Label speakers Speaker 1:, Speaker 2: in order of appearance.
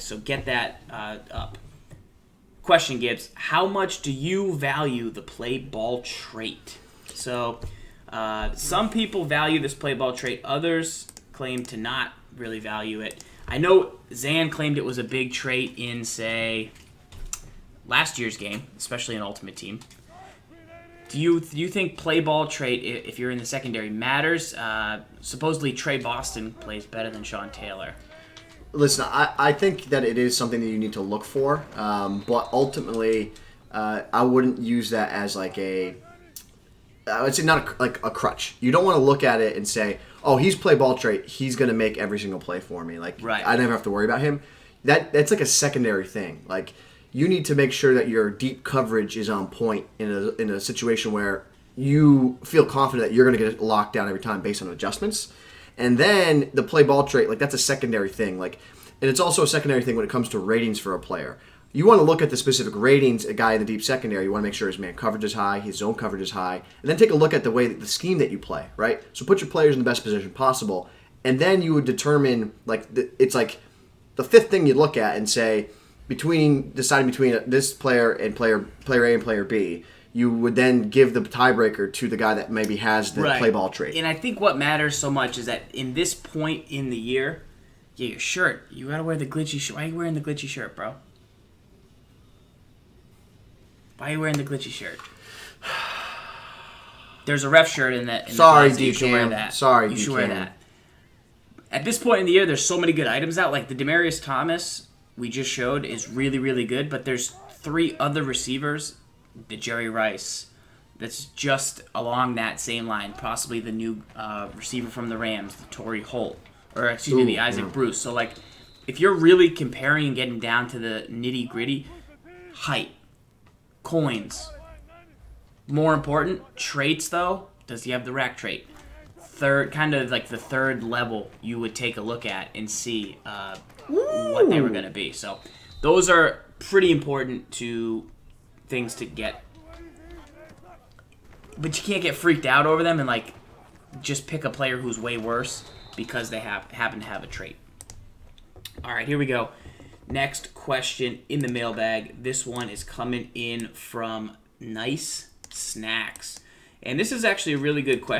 Speaker 1: So get that up. Question, Gibbs. How much do you value the play ball trait? So some people value this play ball trait. Others claim to not really value it. I know Zan claimed it was a big trait in, say, last year's game, especially in Ultimate Team. Do you think play ball trait, if you're in the secondary, matters? Supposedly Trey Boston plays better than Sean Taylor.
Speaker 2: Listen, I think that it is something that you need to look for, but ultimately, I wouldn't use that as like I would say not like a crutch. You don't want to look at it and say, oh, he's play ball trait, he's going to make every single play for me. Like,
Speaker 1: right.
Speaker 2: I never have to worry about him. That's like a secondary thing. Like, you need to make sure that your deep coverage is on point in a situation where you feel confident that you're going to get locked down every time based on adjustments. And then the play ball trait, like, that's a secondary thing. Like, and it's also a secondary thing when it comes to ratings for a player. You want to look at the specific ratings, a guy in the deep secondary. You want to make sure his man coverage is high, his zone coverage is high, and then take a look at the scheme that you play, right? So put your players in the best position possible, and then you would determine, like, it's like the fifth thing you look at and say, deciding between this player and player A and player B, you would then give the tiebreaker to the guy that maybe has the play ball trait.
Speaker 1: And I think what matters so much is that in this point in the year, your shirt, you got to wear the glitchy shirt. Why are you wearing the glitchy shirt, bro? Why are you wearing the glitchy shirt? There's a ref shirt in that.
Speaker 2: Sorry,
Speaker 1: D-Cam. You should wear that.
Speaker 2: Sorry,
Speaker 1: you should wear that. At this point in the year, there's so many good items out. Like the Demaryius Thomas we just showed is really, really good. But there's 3 other receivers, the Jerry Rice, that's just along that same line. Possibly the new receiver from the Rams, the Torrey Holt, the Isaac Bruce. So like, if you're really comparing and getting down to the nitty gritty, height. Coins. More important, traits though. Does he have the rack trait? Kind of like the third level you would take a look at and see what they were going to be. So those are pretty important things to get. But you can't get freaked out over them and like just pick a player who's way worse because they happen to have a trait. All right, here we go. Next question in the mailbag. This one is coming in from Nice Snacks. And this is actually a really good question.